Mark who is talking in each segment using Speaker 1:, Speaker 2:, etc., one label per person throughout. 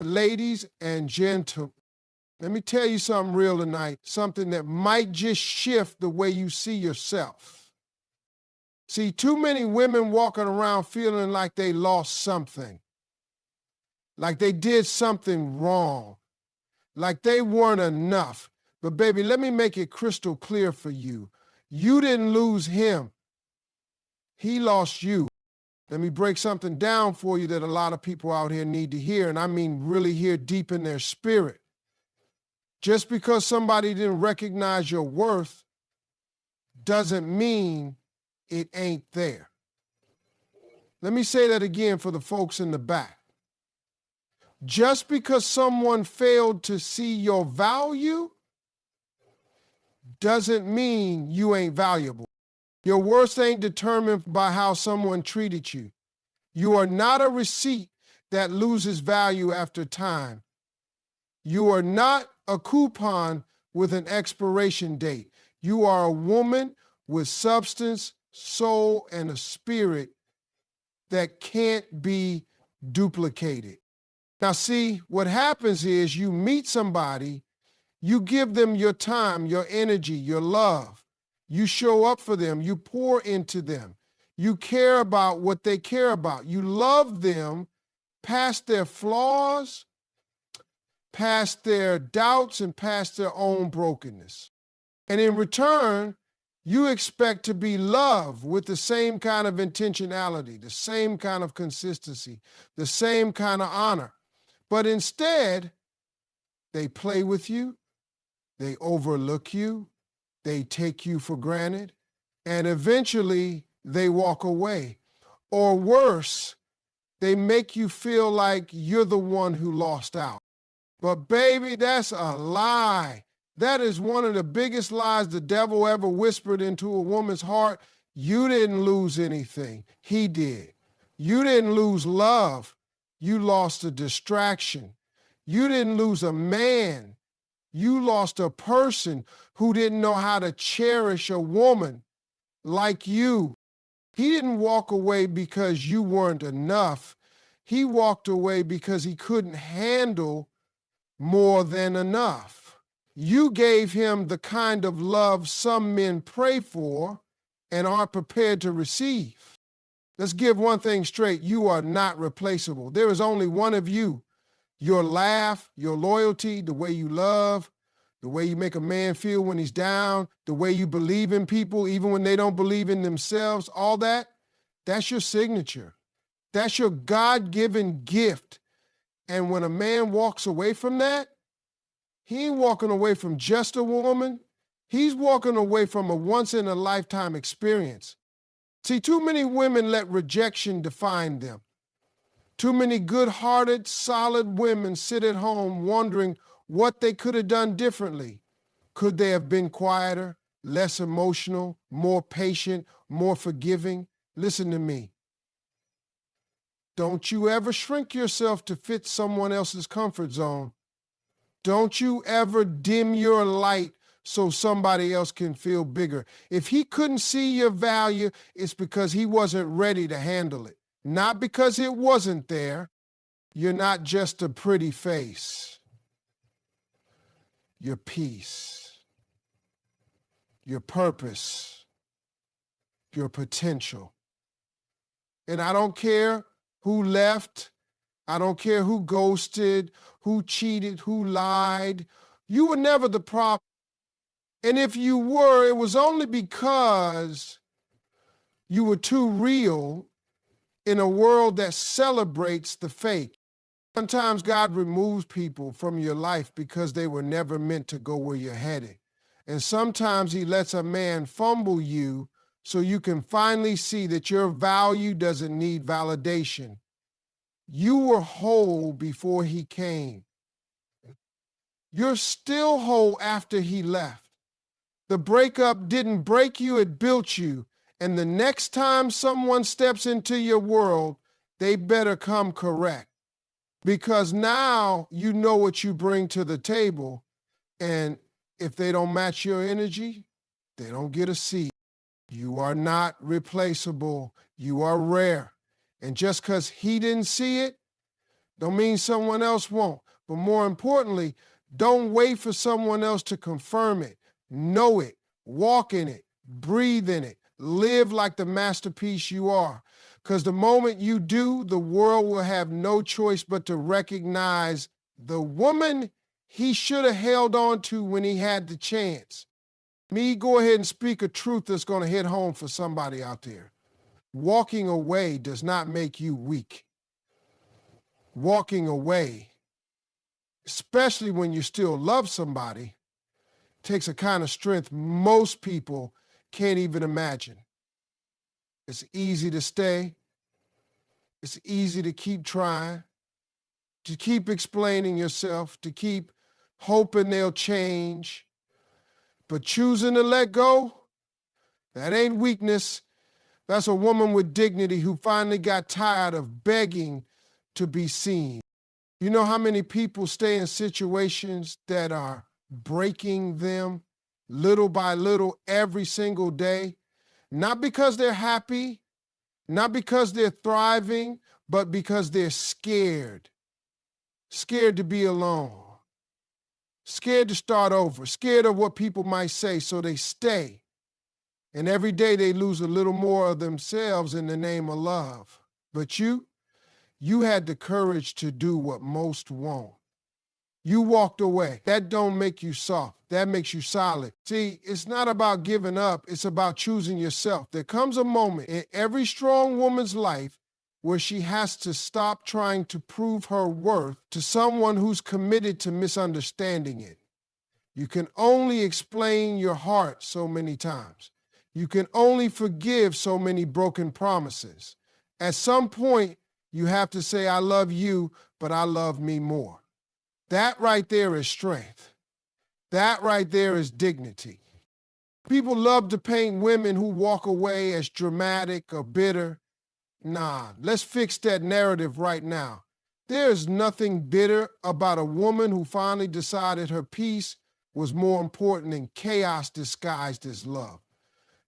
Speaker 1: Ladies and gentlemen, let me tell you something real tonight, something that might just shift the way you see yourself. See, too many women walking around feeling like they lost something, like they did something wrong, like they weren't enough. But baby, let me make it crystal clear for you. You didn't lose him. He lost you. Let me break something down for you that a lot of people out here need to hear, and I mean really hear deep in their spirit. Just because somebody didn't recognize your worth doesn't mean it ain't there. Let me say that again for the folks in the back. Just because someone failed to see your value doesn't mean you ain't valuable. Your worth ain't determined by how someone treated you. You are not a receipt that loses value after time. You are not a coupon with an expiration date. You are a woman with substance, soul, and a spirit that can't be duplicated. Now, see, what happens is you meet somebody, you give them your time, your energy, your love. You show up for them. You pour into them. You care about what they care about. You love them past their flaws, past their doubts, and past their own brokenness. And in return, you expect to be loved with the same kind of intentionality, the same kind of consistency, the same kind of honor. But instead, they play with you, they overlook you, they take you for granted, and eventually they walk away. Or worse, they make you feel like you're the one who lost out. But baby, that's a lie. That is one of the biggest lies the devil ever whispered into a woman's heart. You didn't lose anything. He did. You didn't lose love. You lost a distraction. You didn't lose a man. You lost a person who didn't know how to cherish a woman like you. He didn't walk away because you weren't enough. He walked away because he couldn't handle more than enough. You gave him the kind of love some men pray for and aren't prepared to receive. Let's give one thing straight. You are not replaceable. There is only one of you. Your laugh, your loyalty, the way you love, the way you make a man feel when he's down, the way you believe in people even when they don't believe in themselves, all that, that's your signature. That's your God-given gift. And when a man walks away from that, he ain't walking away from just a woman. He's walking away from a once-in-a-lifetime experience. See, too many women let rejection define them. Too many good-hearted, solid women sit at home wondering what they could have done differently. Could they have been quieter, less emotional, more patient, more forgiving? Listen to me. Don't you ever shrink yourself to fit someone else's comfort zone. Don't you ever dim your light so somebody else can feel bigger. If he couldn't see your value, it's because he wasn't ready to handle it. Not because it wasn't there. You're not just a pretty face. Your peace, your purpose, your potential. And I don't care who left. I don't care who ghosted, who cheated, who lied. You were never the problem. And if you were, it was only because you were too real in a world that celebrates the fake. Sometimes God removes people from your life because they were never meant to go where you're headed. And sometimes he lets a man fumble you so you can finally see that your value doesn't need validation. You were whole before he came. You're still whole after he left. The breakup didn't break you, it built you. And the next time someone steps into your world, they better come correct. Because now you know what you bring to the table, and if they don't match your energy, they don't get a seat. You are not replaceable. You are rare. And just because he didn't see it Don't mean someone else won't. But more importantly, don't wait for someone else to confirm it. Know it, walk in it, breathe in it, live like the masterpiece you are. Because the moment you do, the world will have no choice but to recognize the woman he should have held on to when he had the chance. Me, go ahead and speak a truth that's going to hit home for somebody out there. Walking away does not make you weak. Walking away, especially when you still love somebody, takes a kind of strength most people can't even imagine. It's easy to stay. It's easy to keep trying, to keep explaining yourself, to keep hoping they'll change. But choosing to let go, that ain't weakness. That's a woman with dignity who finally got tired of begging to be seen. You know how many people stay in situations that are breaking them little by little every single day? Not because they're happy, not because they're thriving, but because they're scared. Scared to be alone. Scared to start over. Scared of what people might say, so they stay. And every day they lose a little more of themselves in the name of love. But you had the courage to do what most won't. You walked away. That don't make you soft. That makes you solid. See, it's not about giving up. It's about choosing yourself. There comes a moment in every strong woman's life where she has to stop trying to prove her worth to someone who's committed to misunderstanding it. You can only explain your heart so many times. You can only forgive so many broken promises. At some point, you have to say, I love you, but I love me more. That right there is strength. That right there is dignity. People love to paint women who walk away as dramatic or bitter. Nah, let's fix that narrative right now. There is nothing bitter about a woman who finally decided her peace was more important than chaos disguised as love.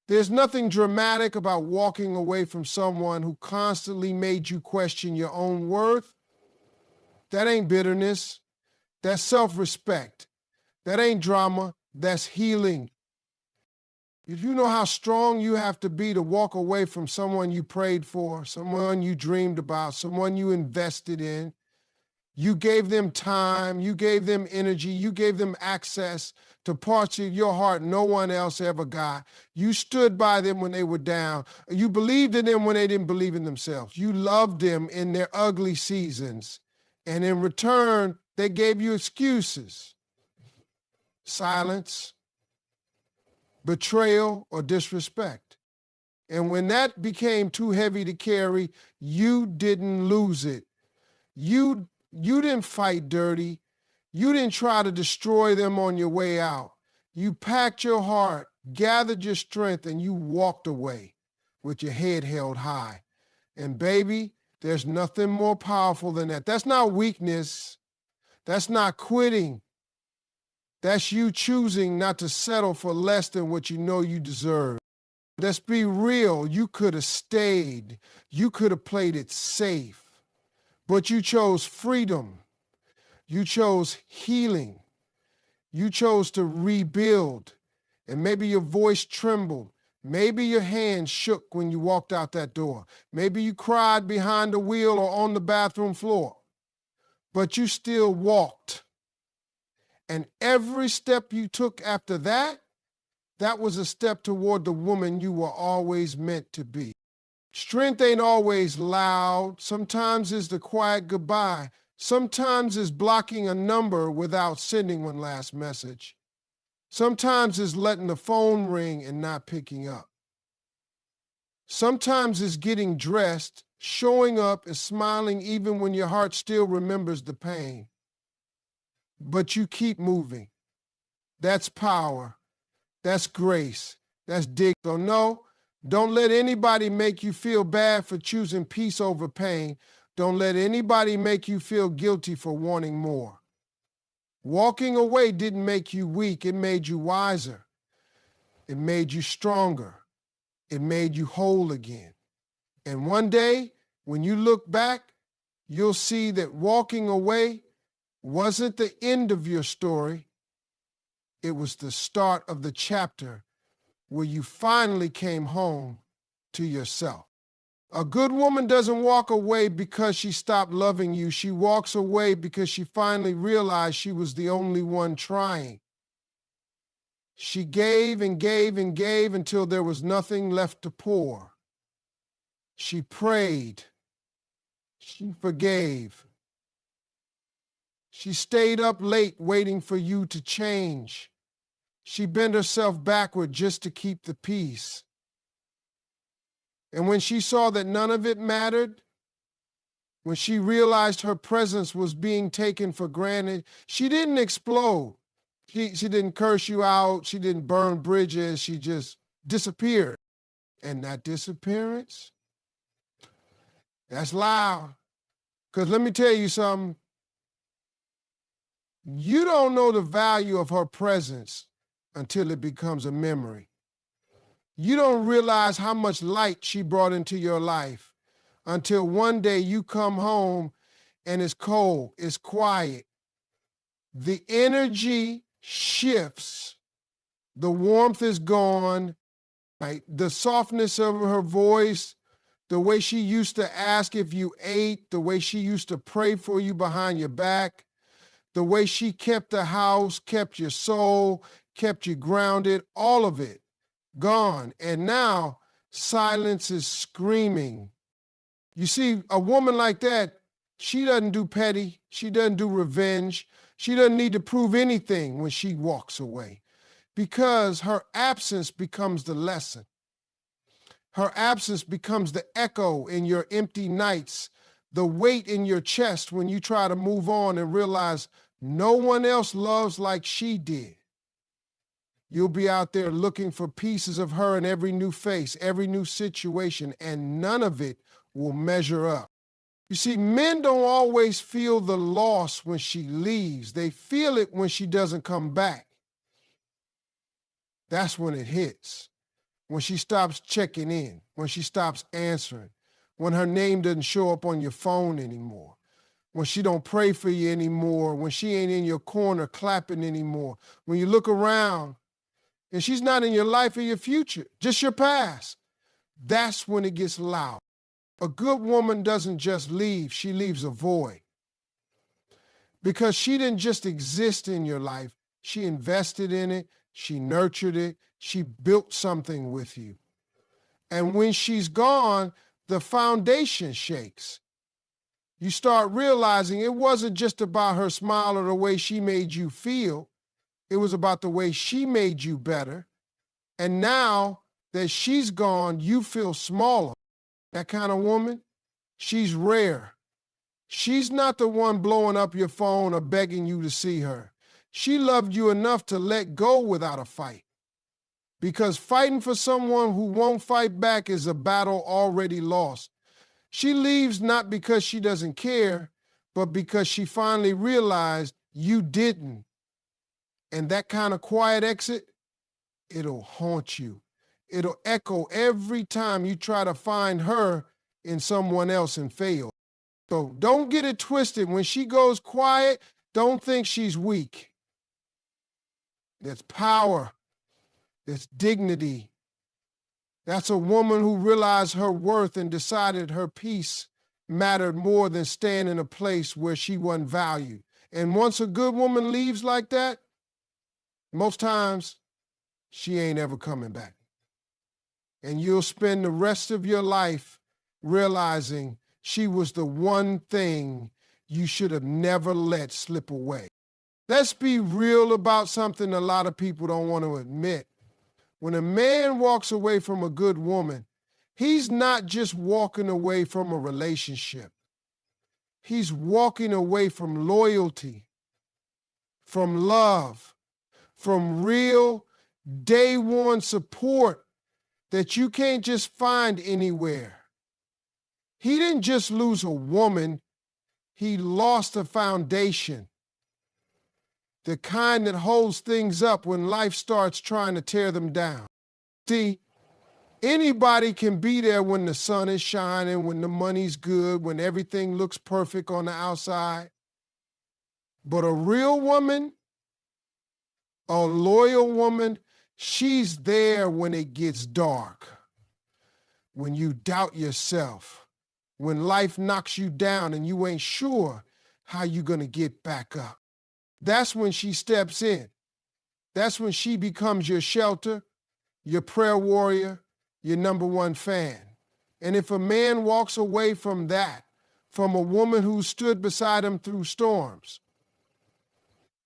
Speaker 1: There's nothing dramatic about walking away from someone who constantly made you question your own worth. That ain't bitterness. That's self-respect. That ain't drama. That's healing. If you know how strong you have to be to walk away from someone you prayed for, someone you dreamed about, someone you invested in, you gave them time, you gave them energy, you gave them access to parts of your heart no one else ever got. You stood by them when they were down. You believed in them when they didn't believe in themselves. You loved them in their ugly seasons. And in return, they gave you excuses. Silence, betrayal, or disrespect. And when that became too heavy to carry, you didn't lose it. You didn't fight dirty. You didn't try to destroy them on your way out. You packed your heart, gathered your strength, and you walked away with your head held high. And baby, there's nothing more powerful than that. That's not weakness. That's not quitting. That's you choosing not to settle for less than what you know you deserve. Let's be real. You could have stayed. You could have played it safe. But you chose freedom. You chose healing. You chose to rebuild. And maybe your voice trembled. Maybe your hands shook when you walked out that door. Maybe you cried behind the wheel or on the bathroom floor. But you still walked. And every step you took after that, that was a step toward the woman you were always meant to be. Strength ain't always loud. Sometimes it's the quiet goodbye. Sometimes it's blocking a number without sending one last message. Sometimes it's letting the phone ring and not picking up. Sometimes it's getting dressed, showing up and smiling even when your heart still remembers the pain. But you keep moving. That's power. That's grace. That's dignity. So no, don't let anybody make you feel bad for choosing peace over pain. Don't let anybody make you feel guilty for wanting more. Walking away didn't make you weak. It made you wiser. It made you stronger. It made you whole again. And one day, when you look back, you'll see that walking away wasn't the end of your story. It was the start of the chapter where you finally came home to yourself. A good woman doesn't walk away because she stopped loving you. She walks away because she finally realized she was the only one trying. She gave and gave and gave until there was nothing left to pour. She prayed. She forgave. She stayed up late waiting for you to change. She bent herself backward just to keep the peace. And when she saw that none of it mattered, when she realized her presence was being taken for granted, she didn't explode. She didn't curse you out. She didn't burn bridges. She just disappeared. And that disappearance, that's loud. Because let me tell you something. You don't know the value of her presence until it becomes a memory. You don't realize how much light she brought into your life until one day you come home and it's cold, it's quiet. The energy shifts, the warmth is gone, right? The softness of her voice, the way she used to ask if you ate, the way she used to pray for you behind your back, the way she kept the house, kept your soul, kept you grounded, all of it gone. And now silence is screaming. You see, a woman like that, she doesn't do petty. She doesn't do revenge. She doesn't need to prove anything when she walks away because her absence becomes the lesson. Her absence becomes the echo in your empty nights, the weight in your chest when you try to move on and realize no one else loves like she did. You'll be out there looking for pieces of her in every new face, every new situation, and none of it will measure up. You see, men don't always feel the loss when she leaves. They feel it when she doesn't come back. That's when it hits. When she stops checking in, when she stops answering, when her name doesn't show up on your phone anymore, when she don't pray for you anymore, when she ain't in your corner clapping anymore, when you look around and she's not in your life or your future, just your past. That's when it gets loud. A good woman doesn't just leave, she leaves a void. Because she didn't just exist in your life, she invested in it, she nurtured it, she built something with you. And when she's gone, the foundation shakes. You start realizing it wasn't just about her smile or the way she made you feel. It was about the way she made you better. And now that she's gone, you feel smaller. That kind of woman, she's rare. She's not the one blowing up your phone or begging you to see her. She loved you enough to let go without a fight. Because fighting for someone who won't fight back is a battle already lost. She leaves not because she doesn't care, but because she finally realized you didn't. And that kind of quiet exit, it'll haunt you. It'll echo every time you try to find her in someone else and fail. So don't get it twisted. When she goes quiet, don't think she's weak. There's power. There's dignity. That's a woman who realized her worth and decided her peace mattered more than staying in a place where she wasn't valued. And once a good woman leaves like that, most times she ain't ever coming back. And you'll spend the rest of your life realizing she was the one thing you should have never let slip away. Let's be real about something a lot of people don't want to admit. When a man walks away from a good woman, he's not just walking away from a relationship. He's walking away from loyalty, from love, from real day one support that you can't just find anywhere. He didn't just lose a woman, he lost a foundation. The kind that holds things up when life starts trying to tear them down. See, Anybody can be there when the sun is shining, when the money's good, when everything looks perfect on the outside. But a real woman, a loyal woman, she's there when it gets dark, when you doubt yourself, when life knocks you down and you ain't sure how you're going to get back up. That's when she steps in. That's when she becomes your shelter, your prayer warrior, your number one fan. And if a man walks away from that, from a woman who stood beside him through storms,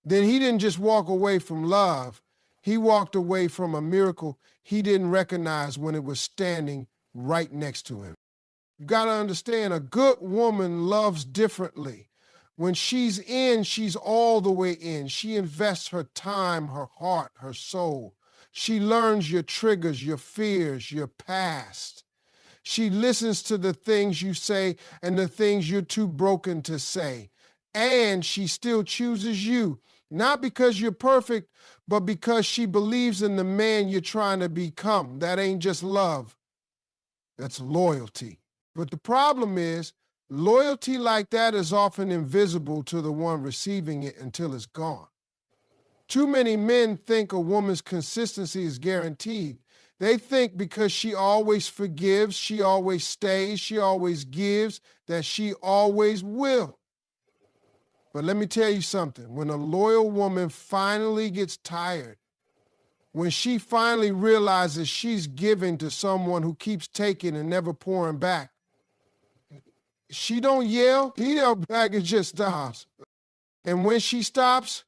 Speaker 1: then he didn't just walk away from love. He walked away from a miracle he didn't recognize when it was standing right next to him. You got to understand, a good woman loves differently. When she's in, she's all the way in. She invests her time, her heart, her soul. She learns your triggers, your fears, your past. She listens to the things you say and the things you're too broken to say. And she still chooses you, not because you're perfect, but because she believes in the man you're trying to become. That ain't just love. That's loyalty. But the problem is, loyalty like that is often invisible to the one receiving it until it's gone. Too many men think a woman's consistency is guaranteed. They think because she always forgives, she always stays, she always gives, that she always will. But let me tell you something. When a loyal woman finally gets tired, when she finally realizes she's giving to someone who keeps taking and never pouring back, she don't yell, he yell back, it just stops. And when she stops,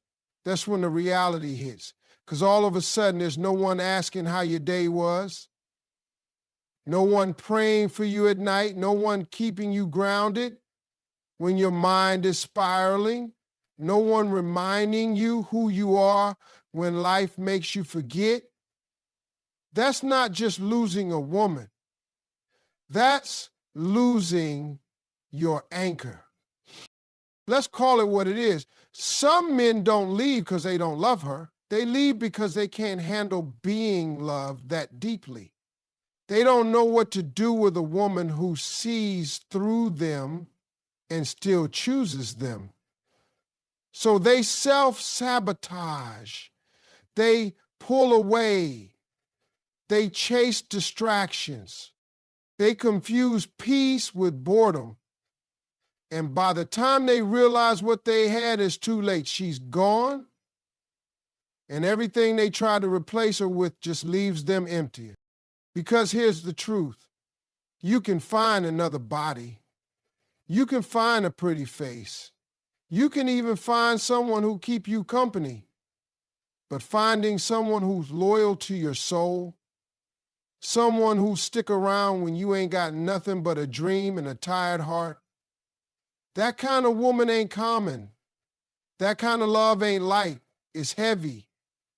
Speaker 1: that's when the reality hits. Because all of a sudden, there's no one asking how your day was, no one praying for you at night, no one keeping you grounded when your mind is spiraling, no one reminding you who you are when life makes you forget. That's not just losing a woman. That's losing your anchor. Let's call it what it is. Some men don't leave because they don't love her. They leave because they can't handle being loved that deeply. They don't know what to do with a woman who sees through them and still chooses them. So they self-sabotage. They pull away. They chase distractions. They confuse peace with boredom. And by the time they realize what they had, it's too late. She's gone, and everything they try to replace her with just leaves them empty. Because here's the truth. You can find another body. You can find a pretty face. You can even find someone who'll keep you company. But finding someone who's loyal to your soul, someone who'll stick around when you ain't got nothing but a dream and a tired heart, that kind of woman ain't common. That kind of love ain't light. It's heavy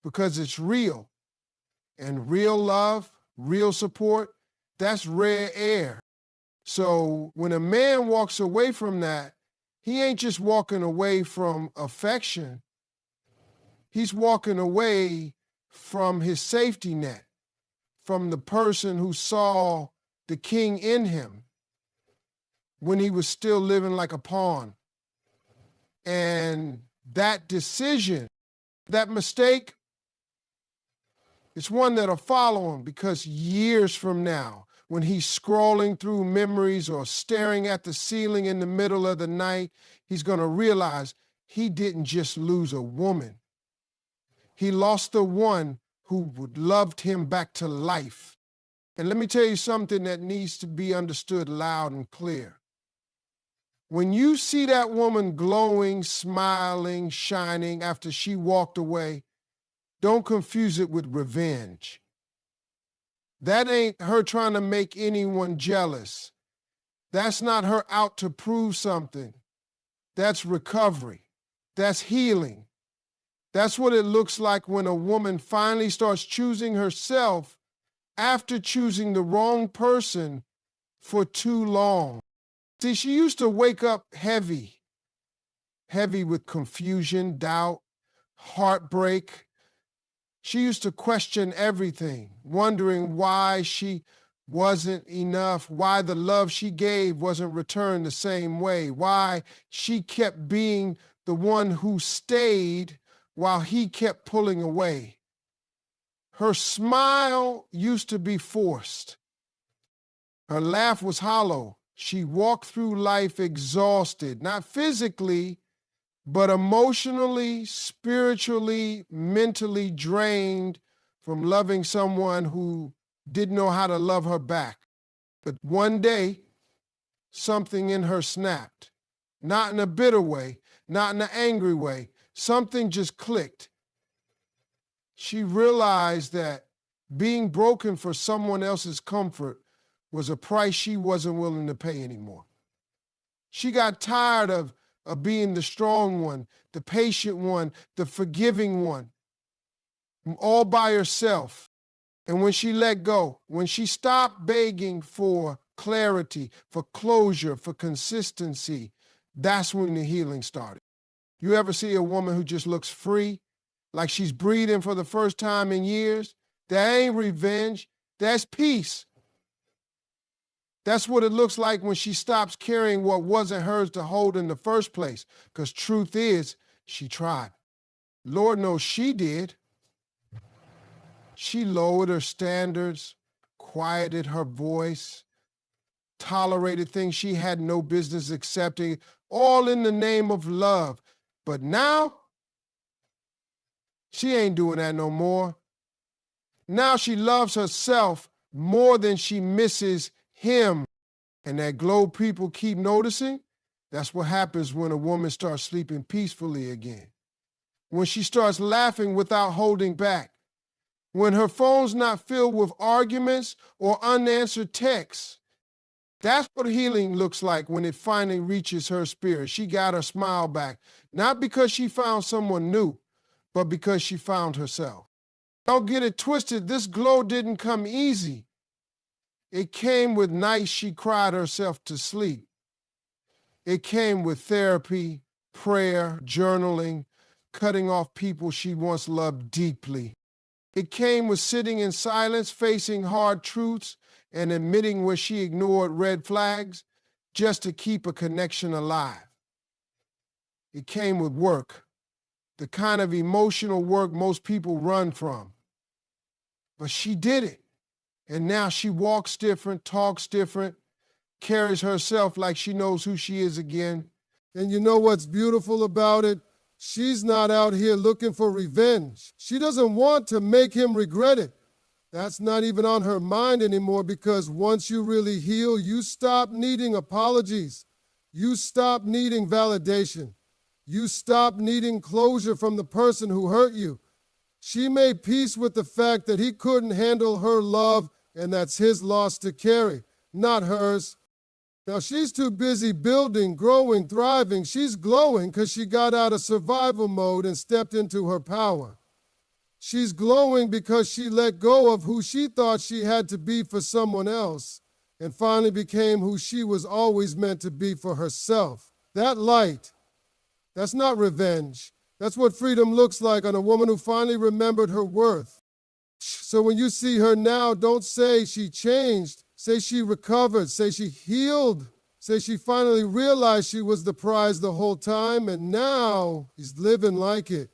Speaker 1: because it's real. And real love, real support, that's rare air. So when a man walks away from that, he ain't just walking away from affection. He's walking away from his safety net, from the person who saw the king in him when he was still living like a pawn. And that decision, that mistake, it's one that'll follow him because years from now, when he's scrolling through memories or staring at the ceiling in the middle of the night, he's going to realize he didn't just lose a woman. He lost the one who loved him back to life. And let me tell you something that needs to be understood loud and clear. When you see that woman glowing, smiling, shining after she walked away, don't confuse it with revenge. That ain't her trying to make anyone jealous. That's not her out to prove something. That's recovery. That's healing. That's what it looks like when a woman finally starts choosing herself after choosing the wrong person for too long. See, she used to wake up heavy with confusion, doubt, heartbreak. She used to question everything, wondering why she wasn't enough, why the love she gave wasn't returned the same way, why she kept being the one who stayed while he kept pulling away. Her smile used to be forced. Her laugh was hollow. She walked through life exhausted, not physically, but emotionally, spiritually, mentally drained from loving someone who didn't know how to love her back. But one day, something in her snapped. Not in a bitter way, not in an angry way. Something just clicked. She realized that being broken for someone else's comfort was a price she wasn't willing to pay anymore. She got tired of being the strong one, the patient one, the forgiving one, all by herself. And when she let go, when she stopped begging for clarity, for closure, for consistency, that's when the healing started. You ever see a woman who just looks free, like she's breathing for the first time in years? That ain't revenge, that's peace. That's what it looks like when she stops carrying what wasn't hers to hold in the first place. Because truth is, she tried. Lord knows she did. She lowered her standards, quieted her voice, tolerated things she had no business accepting, all in the name of love. But now, she ain't doing that no more. Now she loves herself more than she misses him. And that glow people keep noticing, that's what happens when a woman starts sleeping peacefully again. When she starts laughing without holding back. When her phone's not filled with arguments or unanswered texts. That's what healing looks like when it finally reaches her spirit. She got her smile back, not because she found someone new, but because she found herself. Don't get it twisted, this glow didn't come easy. It came with nights she cried herself to sleep. It came with therapy, prayer, journaling, cutting off people she once loved deeply. It came with sitting in silence, facing hard truths, and admitting where she ignored red flags just to keep a connection alive. It came with work, the kind of emotional work most people run from. But she did it. And now she walks different, talks different, carries herself like she knows who she is again. And you know what's beautiful about it? She's not out here looking for revenge. She doesn't want to make him regret it. That's not even on her mind anymore, because once you really heal, you stop needing apologies. You stop needing validation. You stop needing closure from the person who hurt you. She made peace with the fact that he couldn't handle her love, and that's his loss to carry, not hers. Now she's too busy building, growing, thriving. She's glowing because she got out of survival mode and stepped into her power. She's glowing because she let go of who she thought she had to be for someone else and finally became who she was always meant to be for herself. That light, that's not revenge. That's what freedom looks like on a woman who finally remembered her worth. So when you see her now, don't say she changed. Say she recovered. Say she healed. Say she finally realized she was the prize the whole time, and now he's living like it.